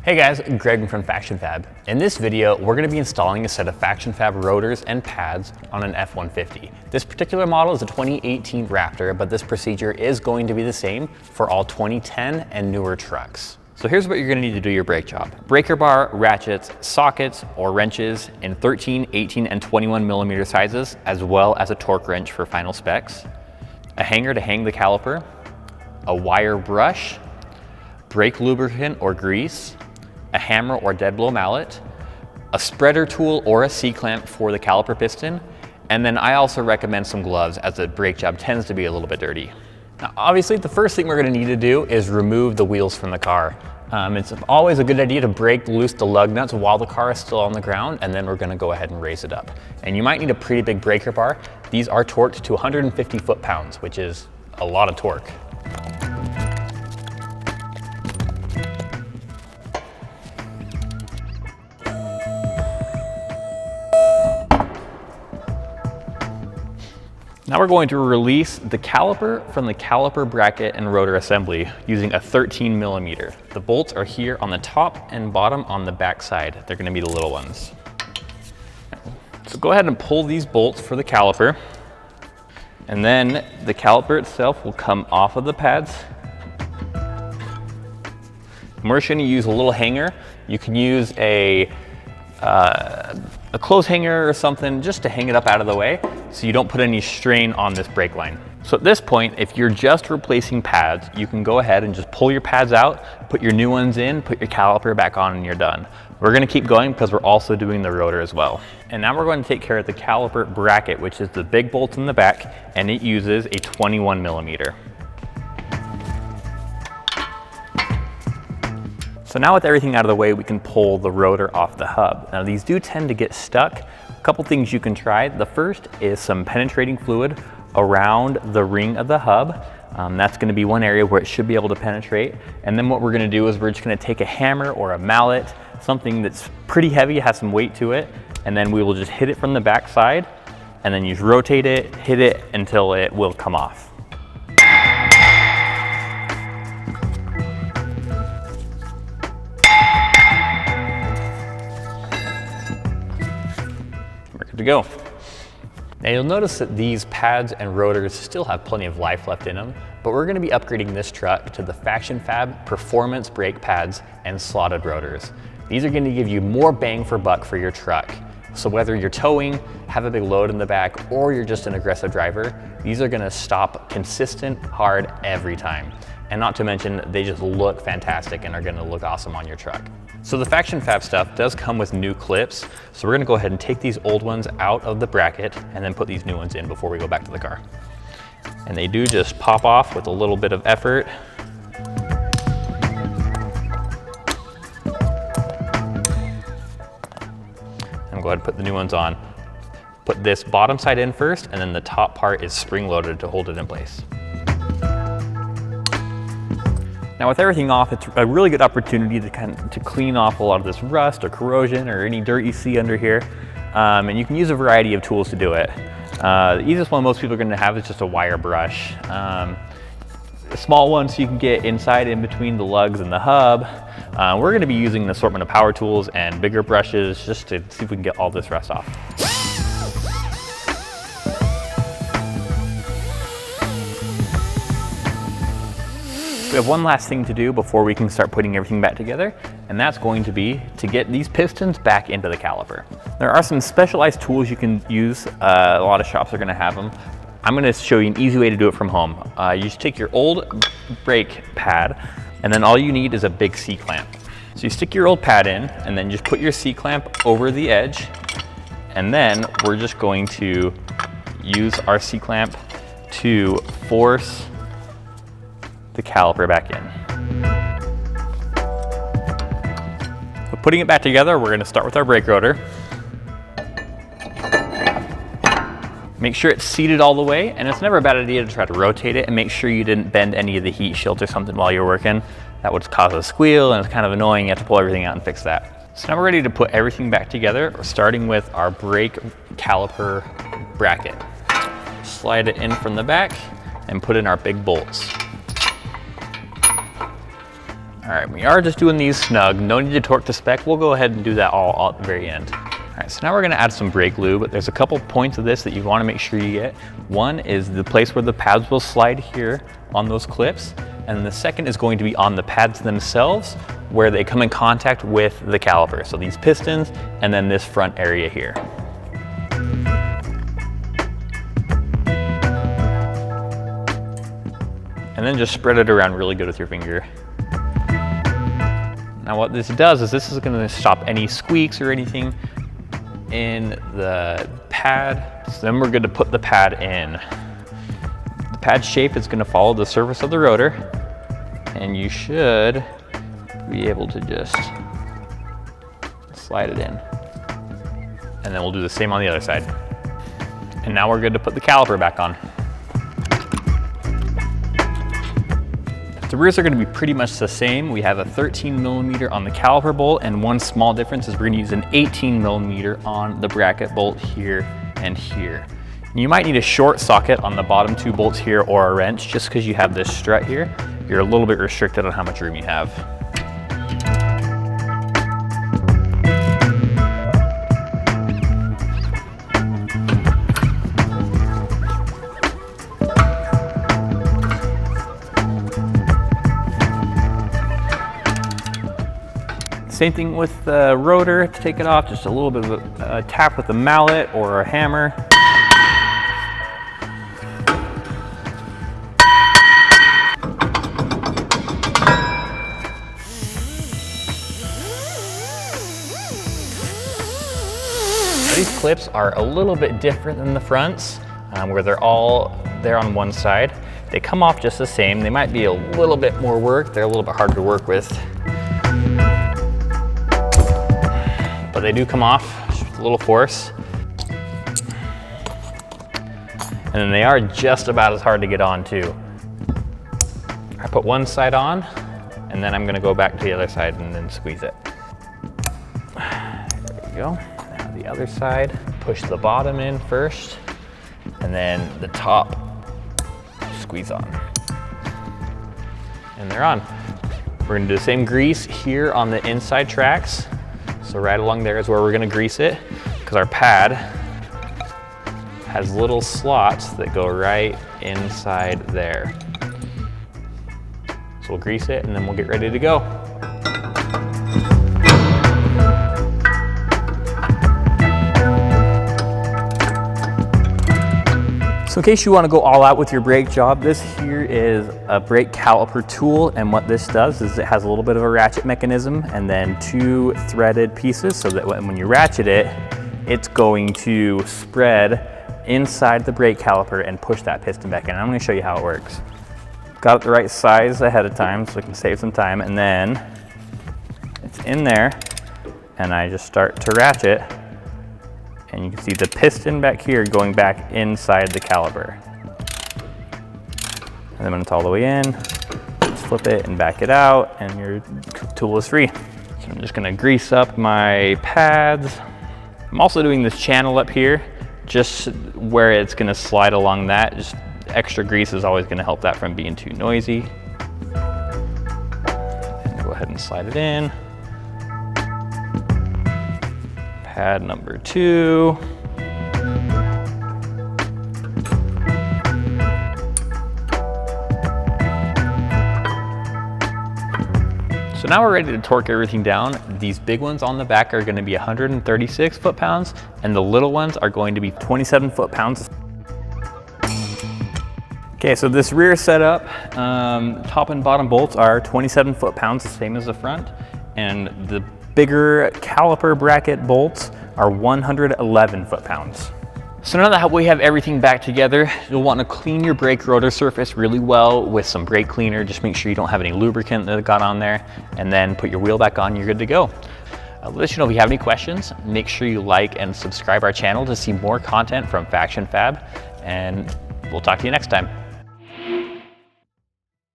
Hey guys, Greg from FactionFab. In this video, we're going to be installing a set of FactionFab rotors and pads on an F-150. This particular model is a 2018 Raptor, but this procedure is going to be the same for all 2010 and newer trucks. So here's what you're going to need to do your brake job. Breaker bar, ratchets, sockets, or wrenches in 13, 18, and 21 millimeter sizes, as well as a torque wrench for final specs, a hanger to hang the caliper, a wire brush, brake lubricant or grease, a hammer or dead blow mallet, a spreader tool or a C-clamp for the caliper piston, and then I also recommend some gloves as the brake job tends to be a little bit dirty. Now, obviously, the first thing we're going to need to do is remove the wheels from the car. It's always a good idea to break loose the lug nuts while the car is still on the ground, and then we're going to go ahead and raise it up. And you might need a pretty big breaker bar. These are torqued to 150 foot-pounds, which is a lot of torque. Now we're going to release the caliper from the caliper bracket and rotor assembly using a 13 millimeter. The bolts are here on the top and bottom on the back side. They're going to be the little ones. So go ahead and pull these bolts for the caliper, and then the caliper itself will come off of the pads. And we're just going to use a little hanger. You can use a clothes hanger or something just to hang it up out of the way so you don't put any strain on this brake line. So at this point, if you're just replacing pads, you can go ahead and just pull your pads out, put your new ones in, put your caliper back on, and you're done. We're going to keep going because we're also doing the rotor as well. And now we're going to take care of the caliper bracket, which is the big bolt in the back, and it uses a 21 millimeter. So now with everything out of the way, we can pull the rotor off the hub. Now these do tend to get stuck. A couple things you can try. The first is some penetrating fluid around the ring of the hub. That's going to be one area where it should be able to penetrate. And then what we're going to do is we're just going to take a hammer or a mallet, something that's pretty heavy, has some weight to it, and then we will just hit it from the back side, and then you just rotate it, hit it until it will come off. To go. Now you'll notice that these pads and rotors still have plenty of life left in them, but we're going to be upgrading this truck to the FactionFab Performance brake pads and slotted rotors. These are going to give you more bang for buck for your truck. So whether you're towing, have a big load in the back, or you're just an aggressive driver, these are going to stop consistent, hard every time. And not to mention, they just look fantastic and are going to look awesome on your truck. So the FactionFab stuff does come with new clips. So we're going to go ahead and take these old ones out of the bracket and then put these new ones in before we go back to the car. And they do just pop off with a little bit of effort. And go ahead and put the new ones on. Put this bottom side in first, and then the top part is spring loaded to hold it in place. Now with everything off, it's a really good opportunity to clean off a lot of this rust or corrosion or any dirt you see under here. And you can use a variety of tools to do it. The easiest one most people are going to have is just a wire brush. A small one so you can get inside in between the lugs and the hub. We're going to be using an assortment of power tools and bigger brushes just to see if we can get all this rust off. We have one last thing to do before we can start putting everything back together, and that's going to be to get these pistons back into the caliper. There are some specialized tools you can use. A lot of shops are going to have them. I'm going to show you an easy way to do it from home. You just take your old brake pad, and then all you need is a big C-clamp. So you stick your old pad in, and then just put your C-clamp over the edge, and then we're just going to use our C-clamp to force the caliper back in. So putting it back together, we're going to start with our brake rotor. Make sure it's seated all the way, and it's never a bad idea to try to rotate it and make sure you didn't bend any of the heat shields or something while you're working. That would cause a squeal, and it's kind of annoying. You have to pull everything out and fix that. So now we're ready to put everything back together. We're starting with our brake caliper bracket. Slide it in from the back and put in our big bolts. All right, we are just doing these snug. No need to torque to spec. We'll go ahead and do that all at the very end. All right, so now we're gonna add some brake lube. There's a couple points of this that you wanna make sure you get. One is the place where the pads will slide here on those clips. And the second is going to be on the pads themselves where they come in contact with the caliper. So these pistons and then this front area here. And then just spread it around really good with your finger. Now what this does is this is gonna stop any squeaks or anything in the pad. So then we're good to put the pad in. The pad shape is gonna follow the surface of the rotor, and you should be able to just slide it in. And then we'll do the same on the other side. And now we're good to put the caliper back on. The rears are going to be pretty much the same. We have a 13mm on the caliper bolt, and one small difference is we're going to use an 18mm on the bracket bolt here and here. You might need a short socket on the bottom two bolts here or a wrench just because you have this strut here. You're a little bit restricted on how much room you have. Same thing with the rotor. To take it off, just a little bit of a tap with a mallet or a hammer. These clips are a little bit different than the fronts, where they're all there on one side. They come off just the same. They might be a little bit more work. They're a little bit harder to work with. But they do come off with a little force. And then they are just about as hard to get on too. I put one side on, and then I'm gonna go back to the other side and then squeeze it. There we go. Now the other side, push the bottom in first, and then the top, squeeze on. And they're on. We're gonna do the same grease here on the inside tracks. So right along there is where we're gonna grease it, because our pad has little slots that go right inside there. So we'll grease it and then we'll get ready to go. So in case you want to go all out with your brake job, this here is a brake caliper tool, and what this does is it has a little bit of a ratchet mechanism and then two threaded pieces so that when you ratchet it, it's going to spread inside the brake caliper and push that piston back in. I'm going to show you how it works. Got it the right size ahead of time so I can save some time, and then it's in there and I just start to ratchet. And you can see the piston back here going back inside the caliper. And then when it's all the way in, just flip it and back it out, and your tool is free. So I'm just gonna grease up my pads. I'm also doing this channel up here, just where it's gonna slide along that. Just extra grease is always gonna help that from being too noisy. And go ahead and slide it in. Pad number 2. So now we're ready to torque everything down. These big ones on the back are going to be 136 foot-pounds, and the little ones are going to be 27 foot-pounds. Okay, so this rear setup, top and bottom bolts are 27 foot-pounds, the same as the front, and the bigger caliper bracket bolts are 111 foot-pounds. So now that we have everything back together, you'll want to clean your brake rotor surface really well with some brake cleaner. Just make sure you don't have any lubricant that got on there, and then put your wheel back on, you're good to go. Let us know if you have any questions. Make sure you like and subscribe our channel to see more content from FactionFab, and we'll talk to you next time.